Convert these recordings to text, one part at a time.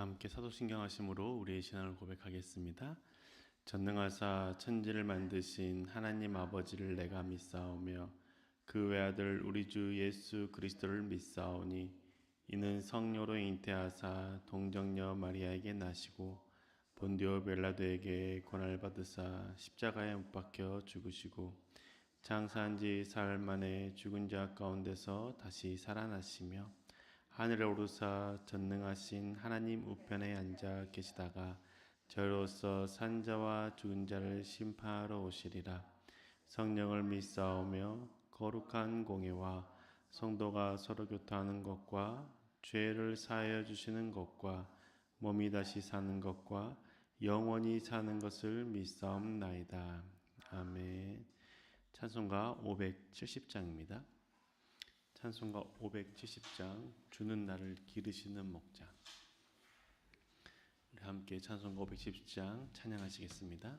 함께 사도신경 하심으로 우리의 신앙을 고백하겠습니다. 전능하사 천지를 만드신 하나님 아버지를 내가 믿사오며 그 외아들 우리 주 예수 그리스도를 믿사오니 이는 성령으로 잉태하사 동정녀 마리아에게 나시고 본디오 빌라도에게 고난을 받으사 십자가에 못 박혀 죽으시고 장사한 지 사흘 만에 죽은 자 가운데서 다시 살아나시며 하늘에 오르사 전능하신 하나님 우편에 앉아 계시다가 저로서 산 자와 죽은 자를 심판하러 오시리라. 성령을 믿사오며 거룩한 공예와 성도가 서로 교통하는 것과 죄를 사하여 주시는 것과 몸이 다시 사는 것과 영원히 사는 것을 믿사옵나이다. 아멘. 찬송가 570장입니다. 찬송가 570장 주는 나를 기르시는 목자. 우리 함께 찬송가 570장 찬양하시겠습니다.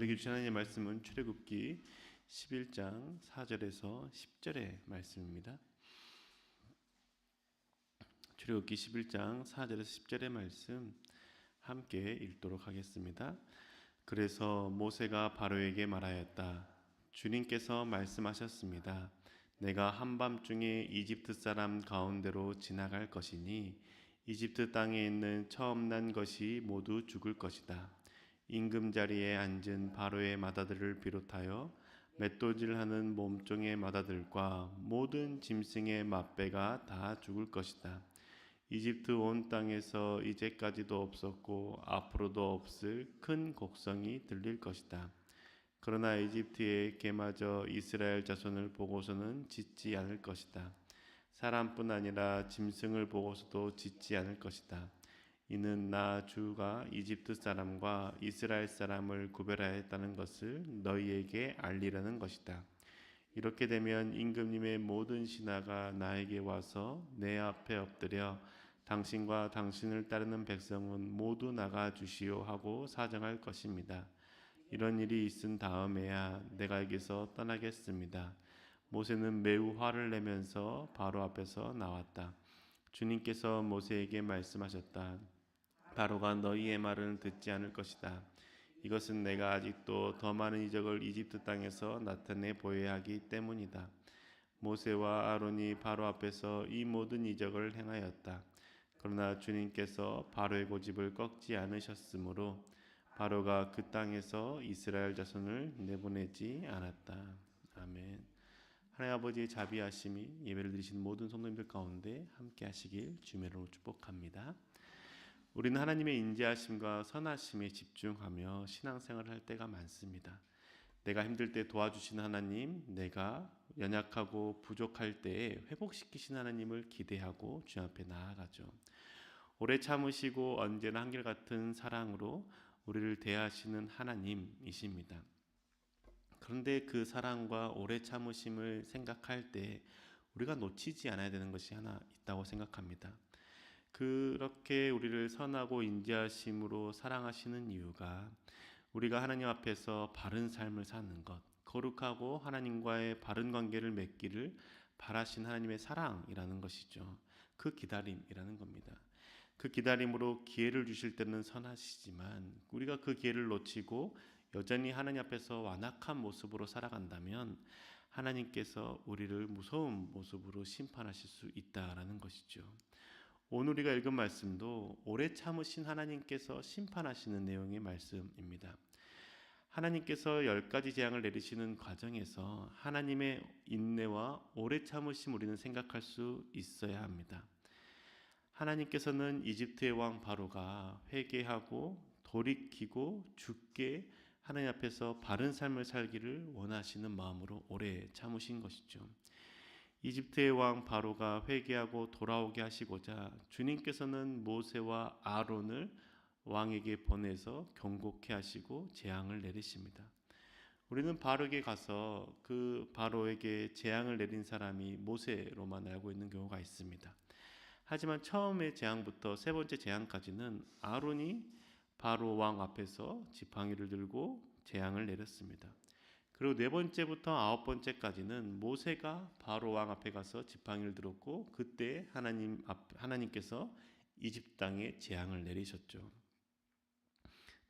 오늘에게 주신 하나님의 말씀은 출애굽기 11장 4절에서 10절의 말씀입니다. 출애굽기 11장 4절에서 10절의 말씀 함께 읽도록 하겠습니다. 그래서 모세가 바로에게 말하였다. 주님께서 말씀하셨습니다. 내가 한밤중에 이집트 사람 가운데로 지나갈 것이니 이집트 땅에 있는 처음 난 것이 모두 죽을 것이다. 임금자리에 앉은 바로의 맏아들을 비롯하여 맷도질하는 몸종의 맏아들과 모든 짐승의 맏배가 다 죽을 것이다. 이집트 온 땅에서 이제까지도 없었고 앞으로도 없을 큰 곡성이 들릴 것이다. 그러나 이집트의 개마저 이스라엘 자손을 보고서는 짖지 않을 것이다. 사람뿐 아니라 짐승을 보고서도 짖지 않을 것이다. 이는 나 주가 이집트 사람과 이스라엘 사람을 구별하였다는 것을 너희에게 알리라는 것이다. 이렇게 되면 임금님의 모든 신하가 나에게 와서 내 앞에 엎드려 당신과 당신을 따르는 백성은 모두 나가 주시오 하고 사정할 것입니다. 이런 일이 있은 다음에야 내가 여기서 떠나겠습니다. 모세는 매우 화를 내면서 바로 앞에서 나왔다. 주님께서 모세에게 말씀하셨다. 바로가 너희의 말은 듣지 않을 것이다. 이것은 내가 아직도 더 많은 이적을 이집트 땅에서 나타내 보여야 하기 때문이다. 모세와 아론이 바로 앞에서 이 모든 이적을 행하였다. 그러나 주님께서 바로의 고집을 꺾지 않으셨으므로 바로가 그 땅에서 이스라엘 자손을 내보내지 않았다. 아멘. 하나님 아버지의 자비하심이 예배를 드리신 모든 성도님들 가운데 함께 하시길 주님으로 축복합니다. 우리는 하나님의 인자하심과 선하심에 집중하며 신앙생활을 할 때가 많습니다. 내가 힘들 때 도와주시는 하나님, 내가 연약하고 부족할 때에 회복시키신 하나님을 기대하고 주 앞에 나아가죠. 오래 참으시고 언제나 한결같은 사랑으로 우리를 대하시는 하나님이십니다. 그런데 그 사랑과 오래 참으심을 생각할 때 우리가 놓치지 않아야 되는 것이 하나 있다고 생각합니다. 그렇게 우리를 선하고 인자하심으로 사랑하시는 이유가 우리가 하나님 앞에서 바른 삶을 사는 것, 거룩하고 하나님과의 바른 관계를 맺기를 바라신 하나님의 사랑이라는 것이죠. 그 기다림이라는 겁니다. 그 기다림으로 기회를 주실 때는 선하시지만 우리가 그 기회를 놓치고 여전히 하나님 앞에서 완악한 모습으로 살아간다면 하나님께서 우리를 무서운 모습으로 심판하실 수 있다라는 것이죠. 오늘 우리가 읽은 말씀도 오래 참으신 하나님께서 심판하시는 내용의 말씀입니다. 하나님께서 10가지 재앙을 내리시는 과정에서 하나님의 인내와 오래 참으심 우리는 생각할 수 있어야 합니다. 하나님께서는 이집트의 왕 바로가 회개하고 돌이키고 죽게 하나님 앞에서 바른 삶을 살기를 원하시는 마음으로 오래 참으신 것이죠. 이집트의 왕 바로가 회개하고 돌아오게 하시고자 주님께서는 모세와 아론을 왕에게 보내서 경고케 하시고 재앙을 내리십니다. 우리는 바로에게 가서 그 바로에게 재앙을 내린 사람이 모세로만 알고 있는 경우가 있습니다. 하지만 처음의 재앙부터 세 번째 재앙까지는 아론이 바로 왕 앞에서 지팡이를 들고 재앙을 내렸습니다. 그리고 네 번째부터 아홉 번째까지는 모세가 바로 왕 앞에 가서 지팡이를 들었고 그때 하나님께서 이집트 땅에 재앙을 내리셨죠.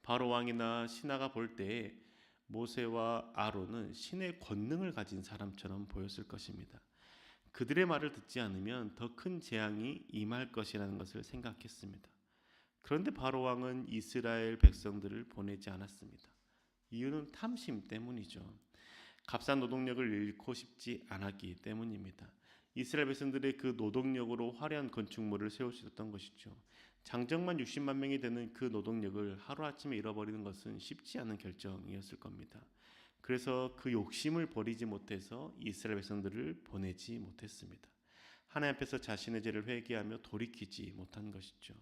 바로 왕이나 신하가 볼 때 모세와 아론은 신의 권능을 가진 사람처럼 보였을 것입니다. 그들의 말을 듣지 않으면 더 큰 재앙이 임할 것이라는 것을 생각했습니다. 그런데 바로 왕은 이스라엘 백성들을 보내지 않았습니다. 이유는 탐심 때문이죠. 값싼 노동력을 잃고 싶지 않았기 때문입니다. 이스라엘 백성들의 그 노동력으로 화려한 건축물을 세울 수 있었던 것이죠. 장정만 60만 명이 되는 그 노동력을 하루아침에 잃어버리는 것은 쉽지 않은 결정이었을 겁니다. 그래서 그 욕심을 버리지 못해서 이스라엘 백성들을 보내지 못했습니다. 하나님 앞에서 자신의 죄를 회개하며 돌이키지 못한 것이죠.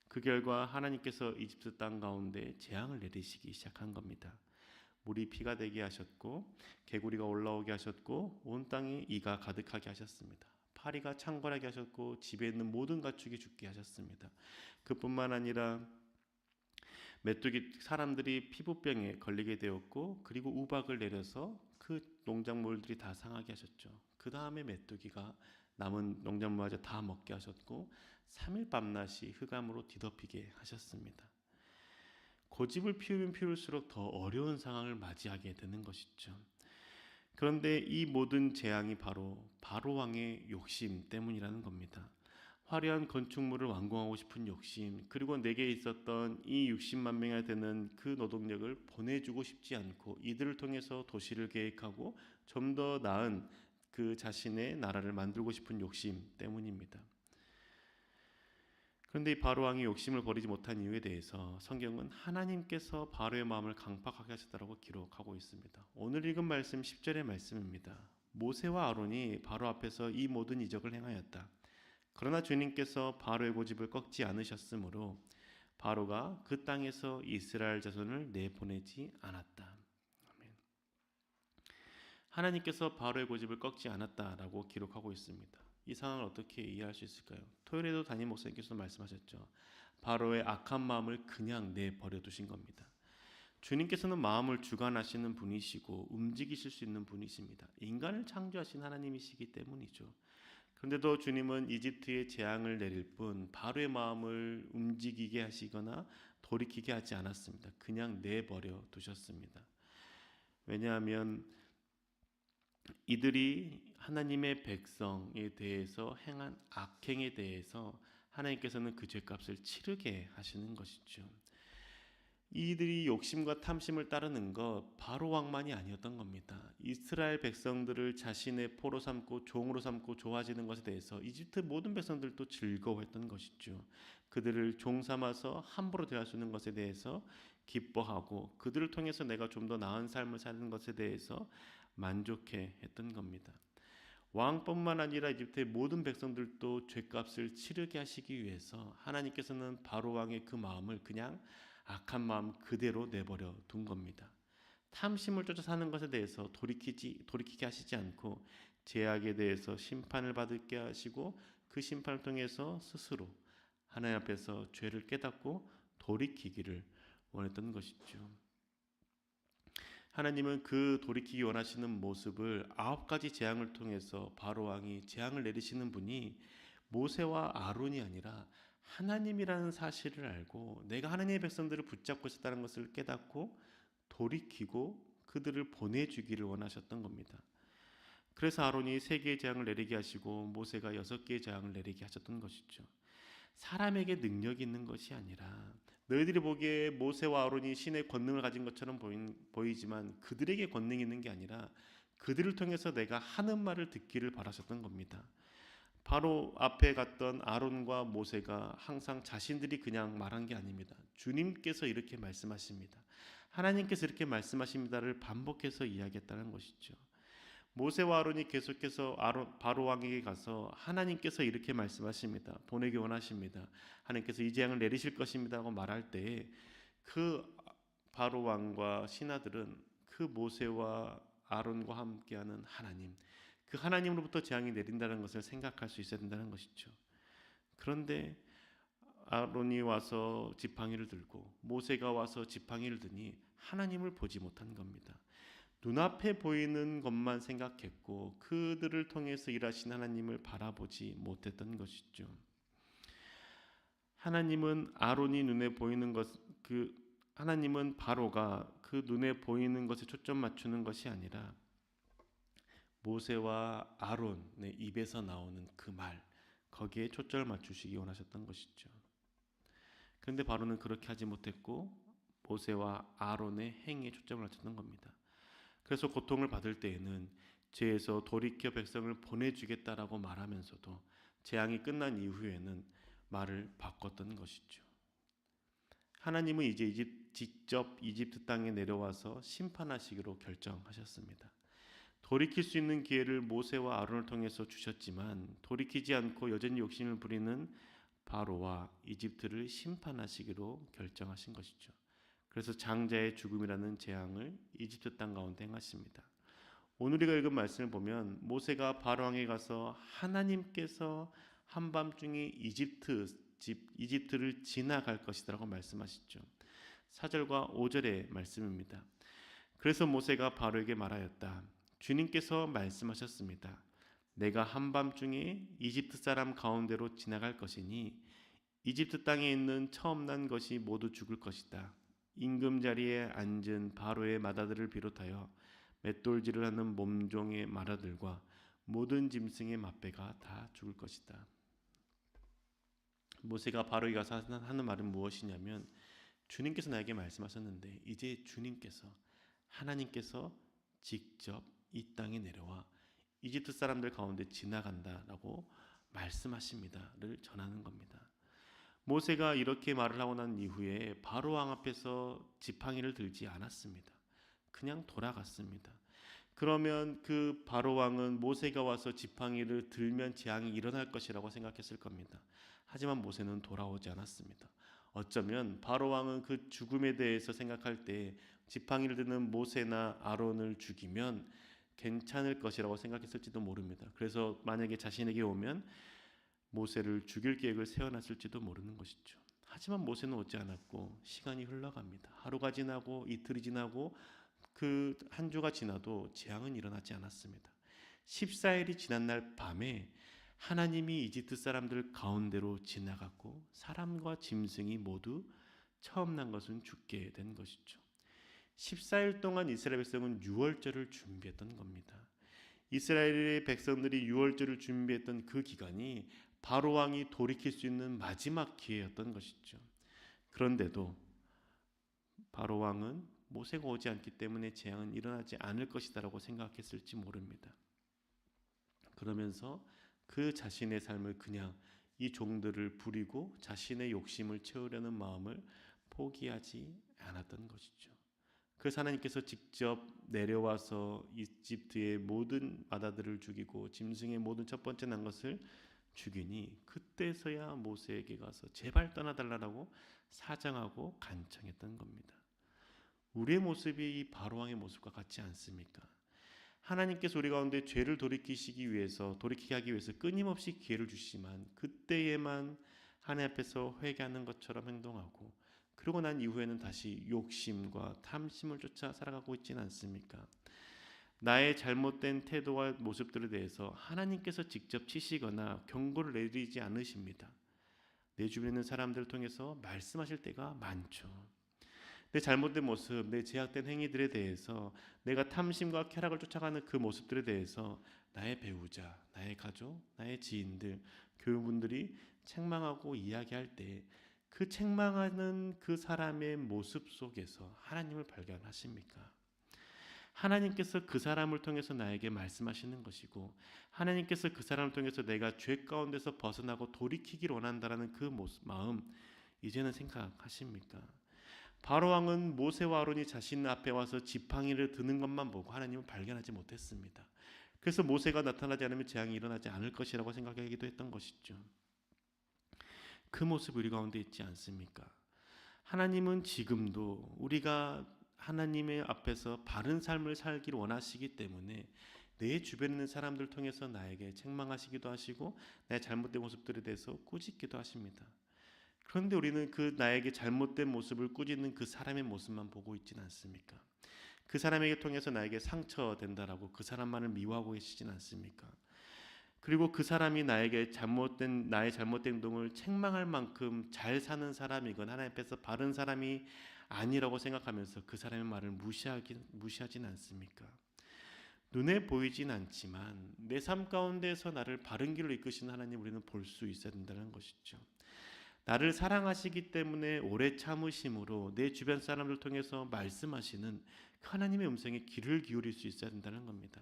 그 결과 하나님께서 이집트 땅 가운데 재앙을 내리시기 시작한 겁니다. 물이 피가 되게 하셨고 개구리가 올라오게 하셨고 온 땅에 이가 가득하게 하셨습니다. 파리가 창궐하게 하셨고 집에 있는 모든 가축이 죽게 하셨습니다. 그뿐만 아니라 메뚜기 사람들이 피부병에 걸리게 되었고 그리고 우박을 내려서 그 농작물들이 다 상하게 하셨죠. 그 다음에 메뚜기가 남은 농작물마저 다 먹게 하셨고 3일 밤낮이 흑암으로 뒤덮이게 하셨습니다. 고집을 피우면 피울수록 더 어려운 상황을 맞이하게 되는 것이죠. 그런데 이 모든 재앙이 바로 왕의 욕심 때문이라는 겁니다. 화려한 건축물을 완공하고 싶은 욕심, 그리고 내게 있었던 이 60만 명이나 되는 그 노동력을 보내주고 싶지 않고 이들을 통해서 도시를 계획하고 좀 더 나은 그 자신의 나라를 만들고 싶은 욕심 때문입니다. 그런데 이 바로 왕이 욕심을 버리지 못한 이유에 대해서 성경은 하나님께서 바로의 마음을 강팍하게 하셨다고 기록하고 있습니다. 오늘 읽은 말씀 10절의 말씀입니다. 모세와 아론이 바로 앞에서 이 모든 이적을 행하였다. 그러나 주님께서 바로의 고집을 꺾지 않으셨으므로 바로가 그 땅에서 이스라엘 자손을 내보내지 않았다. 아멘. 하나님께서 바로의 고집을 꺾지 않았다라고 기록하고 있습니다. 이 상황을 어떻게 이해할 수 있을까요? 토요일에도 담임 목사님께서 말씀하셨죠. 바로의 악한 마음을 그냥 내버려 두신 겁니다. 주님께서는 마음을 주관하시는 분이시고 움직이실 수 있는 분이십니다. 인간을 창조하신 하나님이시기 때문이죠. 그런데도 주님은 이집트에 재앙을 내릴 뿐 바로의 마음을 움직이게 하시거나 돌이키게 하지 않았습니다. 그냥 내버려 두셨습니다. 왜냐하면 이들이 하나님의 백성에 대해서 행한 악행에 대해서 하나님께서는 그 죄값을 치르게 하시는 것이죠. 이들이 욕심과 탐심을 따르는 것 바로 왕만이 아니었던 겁니다. 이스라엘 백성들을 자신의 포로 삼고 종으로 삼고 좋아지는 것에 대해서 이집트 모든 백성들도 즐거워했던 것이죠. 그들을 종 삼아서 함부로 대할 수 있는 것에 대해서 기뻐하고 그들을 통해서 내가 좀 더 나은 삶을 사는 것에 대해서 만족해 했던 겁니다. 왕뿐만 아니라 이집트의 모든 백성들도 죄값을 치르게 하시기 위해서 하나님께서는 바로 왕의 그 마음을 그냥 악한 마음 그대로 내버려 둔 겁니다. 탐심을 쫓아 사는 것에 대해서 돌이키게 하시지 않고 죄악에 대해서 심판을 받게 하시고 그 심판을 통해서 스스로 하나님 앞에서 죄를 깨닫고 돌이키기를 원했던 것이죠. 하나님은 그 돌이키기 원하시는 모습을 9가지 재앙을 통해서 바로 왕이 재앙을 내리시는 분이 모세와 아론이 아니라 하나님이라는 사실을 알고 내가 하나님의 백성들을 붙잡고 있었다는 것을 깨닫고 돌이키고 그들을 보내주기를 원하셨던 겁니다. 그래서 아론이 3개의 재앙을 내리게 하시고 모세가 6개의 재앙을 내리게 하셨던 것이죠. 사람에게 능력이 있는 것이 아니라 너희들이 보기에 모세와 아론이 신의 권능을 가진 것처럼 보이지만 그들에게 권능이 있는 게 아니라 그들을 통해서 내가 하는 말을 듣기를 바라셨던 겁니다. 바로 앞에 갔던 아론과 모세가 항상 자신들이 그냥 말한 게 아닙니다. 주님께서 이렇게 말씀하십니다. 하나님께서 이렇게 말씀하십니다를 반복해서 이야기했다는 것이죠. 모세와 아론이 계속해서 바로 왕에게 가서 하나님께서 이렇게 말씀하십니다. 보내기 원하십니다. 하나님께서 이 재앙을 내리실 것입니다 하고 말할 때에 그 바로 왕과 신하들은 그 모세와 아론과 함께하는 하나님, 그 하나님으로부터 재앙이 내린다는 것을 생각할 수 있어야 된다는 것이죠. 그런데 아론이 와서 지팡이를 들고 모세가 와서 지팡이를 드니 하나님을 보지 못한 겁니다. 눈앞에 보이는 것만 생각했고 그들을 통해서 일하신 하나님을 바라보지 못했던 것이죠. 하나님은 아론이 눈에 보이는 하나님은 바로가 그 눈에 보이는 것에 초점 맞추는 것이 아니라 모세와 아론의 입에서 나오는 그 말, 거기에 초점을 맞추시기 원하셨던 것이죠. 그런데 바로는 그렇게 하지 못했고 모세와 아론의 행위에 초점을 맞췄던 겁니다. 그래서 고통을 받을 때에는 죄에서 돌이켜 백성을 보내주겠다라고 말하면서도 재앙이 끝난 이후에는 말을 바꿨던 것이죠. 하나님은 이제 직접 이집트 땅에 내려와서 심판하시기로 결정하셨습니다. 돌이킬 수 있는 기회를 모세와 아론을 통해서 주셨지만 돌이키지 않고 여전히 욕심을 부리는 바로와 이집트를 심판하시기로 결정하신 것이죠. 그래서 장자의 죽음이라는 재앙을 이집트 땅 가운데 행하십니다. 오늘 우리가 읽은 말씀을 보면 모세가 바로 왕에 가서 하나님께서 한밤중에 이집트를 지나갈 것이라고 말씀하시죠. 4절과 5절의 말씀입니다. 그래서 모세가 바로에게 말하였다. 주님께서 말씀하셨습니다. 내가 한밤중에 이집트 사람 가운데로 지나갈 것이니 이집트 땅에 있는 처음 난 것이 모두 죽을 것이다. 임금 자리에 앉은 바로의 마다들을 비롯하여 맷돌질을 하는 몸종의 마라들과 모든 짐승의 맛배가 다 죽을 것이다. 모세가 바로에게 가서 하는 말은 무엇이냐면 주님께서 나에게 말씀하셨는데 이제 주님께서 하나님께서 직접 이 땅에 내려와 이집트 사람들 가운데 지나간다라고 말씀하십니다를 전하는 겁니다. 모세가 이렇게 말을 하고 난 이후에 바로 왕 앞에서 지팡이를 들지 않았습니다. 그냥 돌아갔습니다. 그러면 그 바로 왕은 모세가 와서 지팡이를 들면 재앙이 일어날 것이라고 생각했을 겁니다. 하지만 모세는 돌아오지 않았습니다. 어쩌면 바로 왕은 그 죽음에 대해서 생각할 때 지팡이를 드는 모세나 아론을 죽이면 괜찮을 것이라고 생각했을지도 모릅니다. 그래서 만약에 자신에게 오면 모세를 죽일 계획을 세워놨을지도 모르는 것이죠. 하지만 모세는 오지 않았고 시간이 흘러갑니다. 하루가 지나고 이틀이 지나고 그 한 주가 지나도 재앙은 일어나지 않았습니다. 14일이 지난 날 밤에 하나님이 이집트 사람들 가운데로 지나갔고 사람과 짐승이 모두 처음 난 것은 죽게 된 것이죠. 14일 동안 이스라엘 백성은 유월절을 준비했던 겁니다. 이스라엘의 백성들이 유월절을 준비했던 그 기간이 바로 왕이 돌이킬 수 있는 마지막 기회였던 것이죠. 그런데도 바로 왕은 모세가 오지 않기 때문에 재앙은 일어나지 않을 것이다라고 생각했을지 모릅니다. 그러면서 그 자신의 삶을 그냥 이 종들을 부리고 자신의 욕심을 채우려는 마음을 포기하지 않았던 것이죠. 그래서 하나님께서 직접 내려와서 이집트의 모든 마다들을 죽이고 짐승의 모든 첫 번째 난 것을 죽이니 그때서야 모세에게 가서 제발 떠나달라고 사정하고 간청했던 겁니다. 우리의 모습이 이 바로왕의 모습과 같지 않습니까? 하나님께서 우리 가운데 죄를 돌이키게 하기 위해서 끊임없이 기회를 주시지만 그때에만 하나님 앞에서 회개하는 것처럼 행동하고 그러고 난 이후에는 다시 욕심과 탐심을 쫓아 살아가고 있지는 않습니까? 나의 잘못된 태도와 모습들에 대해서 하나님께서 직접 치시거나 경고를 내리지 않으십니다. 내 주변에 있는 사람들을 통해서 말씀하실 때가 많죠. 내 잘못된 모습, 내 제약된 행위들에 대해서 내가 탐심과 쾌락을 쫓아가는 그 모습들에 대해서 나의 배우자, 나의 가족, 나의 지인들, 교우분들이 책망하고 이야기할 때 그 책망하는 그 사람의 모습 속에서 하나님을 발견하십니까? 하나님께서 그 사람을 통해서 나에게 말씀하시는 것이고 하나님께서 그 사람을 통해서 내가 죄 가운데서 벗어나고 돌이키기를 원한다라는 그 마음 이제는 생각하십니까? 바로왕은 모세와 아론이 자신 앞에 와서 지팡이를 드는 것만 보고 하나님을 발견하지 못했습니다. 그래서 모세가 나타나지 않으면 재앙이 일어나지 않을 것이라고 생각하기도 했던 것이죠. 그 모습 우리 가운데 있지 않습니까? 하나님은 지금도 우리가 하나님의 앞에서 바른 삶을 살기를 원하시기 때문에 내 주변에 있는 사람들을 통해서 나에게 책망하시기도 하시고 내 잘못된 모습들에 대해서 꾸짖기도 하십니다. 그런데 우리는 그 나에게 잘못된 모습을 꾸짖는 그 사람의 모습만 보고 있지는 않습니까? 그 사람에게 통해서 나에게 상처된다라고 그 사람만을 미워하고 계시진 않습니까? 그리고 그 사람이 나의 잘못된 행동을 책망할 만큼 잘 사는 사람이건 하나님 앞에서 바른 사람이 아니라고 생각하면서 그 사람의 말을 무시하진 않습니까? 눈에 보이진 않지만 내 삶 가운데서 나를 바른 길로 이끄시는 하나님 우리는 볼 수 있어야 된다는 것이죠. 나를 사랑하시기 때문에 오래 참으심으로 내 주변 사람들 통해서 말씀하시는 하나님의 음성에 귀를 기울일 수 있어야 된다는 겁니다.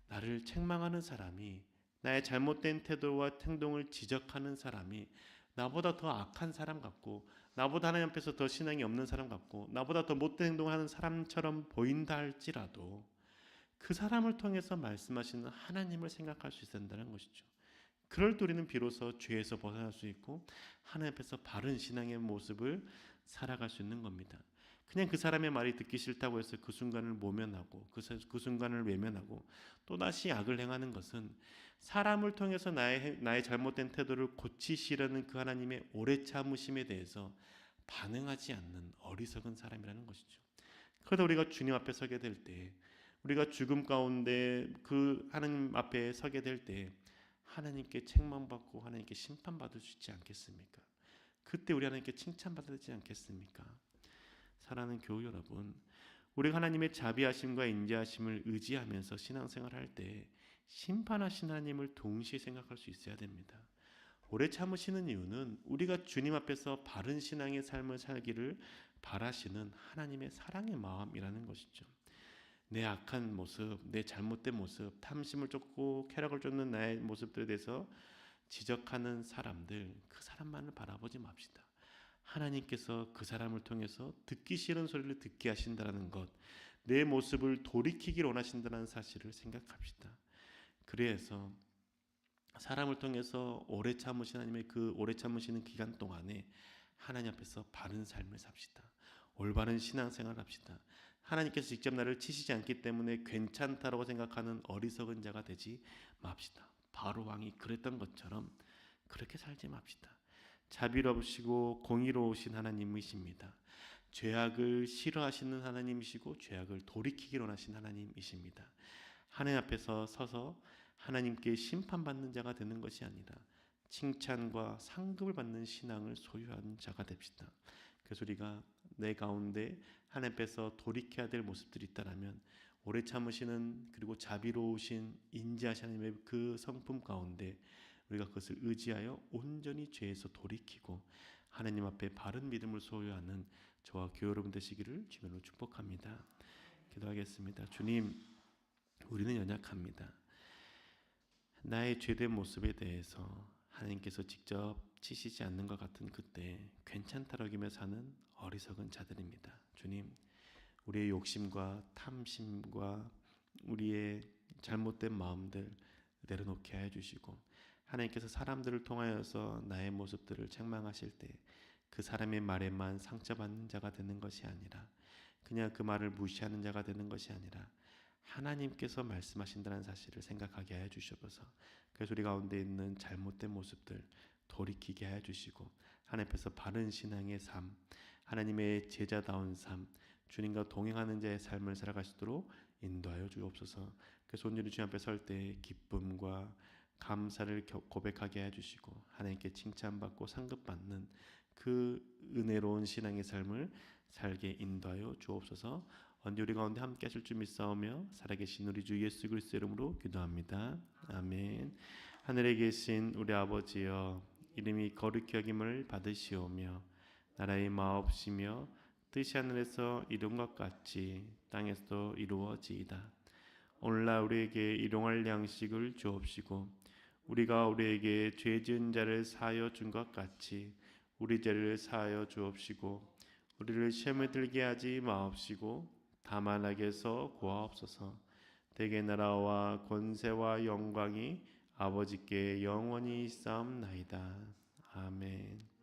나를 책망하는 사람이 나의 잘못된 태도와 행동을 지적하는 사람이 나보다 더 악한 사람 같고 나보다 하나님 앞에서 더 신앙이 없는 사람 같고 나보다 더 못된 행동을 하는 사람처럼 보인다 할지라도 그 사람을 통해서 말씀하시는 하나님을 생각할 수 있어야 된다는 것이죠. 그럴 때 우리는 비로소 죄에서 벗어날 수 있고 하나님 앞에서 바른 신앙의 모습을 살아갈 수 있는 겁니다. 그냥 그 사람의 말이 듣기 싫다고 해서 그 순간을 모면하고 그 순간을 외면하고 또다시 악을 행하는 것은 사람을 통해서 나의 잘못된 태도를 고치시려는 그 하나님의 오래 참으심에 대해서 반응하지 않는 어리석은 사람이라는 것이죠. 그러다 우리가 주님 앞에 서게 될 때 우리가 죽음 가운데 그 하나님 앞에 서게 될 때 하나님께 책망받고 하나님께 심판받을 수 있지 않겠습니까? 그때 우리 하나님께 칭찬받아야 되지 않겠습니까? 사랑하는 교우 여러분, 우리가 하나님의 자비하심과 인자하심을 의지하면서 신앙생활할 때 심판하신 하나님을 동시에 생각할 수 있어야 됩니다. 오래 참으시는 이유는 우리가 주님 앞에서 바른 신앙의 삶을 살기를 바라시는 하나님의 사랑의 마음이라는 것이죠. 내 악한 모습, 내 잘못된 모습, 탐심을 쫓고 쾌락을 쫓는 나의 모습들에 대해서 지적하는 사람들, 그 사람만을 바라보지 맙시다. 하나님께서 그 사람을 통해서 듣기 싫은 소리를 듣게 하신다는 것, 내 모습을 돌이키기를 원하신다는 사실을 생각합시다. 그래서 사람을 통해서 오래 참으신 하나님의 그 오래 참으시는 기간 동안에 하나님 앞에서 바른 삶을 삽시다. 올바른 신앙생활을 합시다. 하나님께서 직접 나를 치시지 않기 때문에 괜찮다라고 생각하는 어리석은 자가 되지 맙시다. 바로 왕이 그랬던 것처럼 그렇게 살지 맙시다. 자비로우시고 공의로우신 하나님이십니다. 죄악을 싫어하시는 하나님이시고 죄악을 돌이키기로 하신 하나님이십니다. 하나님 앞에서 서서 하나님께 심판받는 자가 되는 것이 아니라 칭찬과 상급을 받는 신앙을 소유한 자가 됩시다. 그래서 우리가 내 가운데 하나님 앞에서 돌이켜야 될 모습들이 있다라면 오래 참으시는 그리고 자비로우신 인자하신 하나님의 그 성품 가운데 우리가 그것을 의지하여 온전히 죄에서 돌이키고 하나님 앞에 바른 믿음을 소유하는 저와 교회 여러분 되시기를 주님으로 축복합니다. 기도하겠습니다. 주님, 우리는 연약합니다. 나의 죄된 모습에 대해서 하나님께서 직접 치시지 않는 것 같은 그때 괜찮다라고 여기며 사는 어리석은 자들입니다. 주님, 우리의 욕심과 탐심과 우리의 잘못된 마음들 내려놓게 해 주시고 하나님께서 사람들을 통하여서 나의 모습들을 책망하실 때 그 사람의 말에만 상처받는 자가 되는 것이 아니라 그냥 그 말을 무시하는 자가 되는 것이 아니라 하나님께서 말씀하신다는 사실을 생각하게 해 주셔서 그래서 우리 가운데 있는 잘못된 모습들 돌이키게 해 주시고 하나님 앞에서 바른 신앙의 삶, 하나님의 제자다운 삶, 주님과 동행하는 자의 삶을 살아갈 수 있도록 인도하여 주옵소서. 그래서 온전히 주님 앞에 설 때 기쁨과 감사를 고백하게 해주시고 하나님께 칭찬받고 상급받는 그 은혜로운 신앙의 삶을 살게 인도하여 주옵소서. 언제 우리 가운데 함께 하실 줄 믿사오며 살아계신 우리 주 예수 그리스도의 이름으로 기도합니다. 아멘. 하늘에 계신 우리 아버지여, 이름이 거룩히 여김을 받으시오며 나라의 마옵시며 뜻이 하늘에서 이룬 것 같이 땅에서도 이루어지이다. 오늘날 우리에게 일용할 양식을 주옵시고 우리가 우리에게 죄 지은 자를 사하여 준 것 같이 우리 죄를 사하여 주옵시고 우리를 시험에 들게 하지 마옵시고 다만 악에서 구하옵소서. 대개 나라와 권세와 영광이 아버지께 영원히 있사옵나이다. 아멘.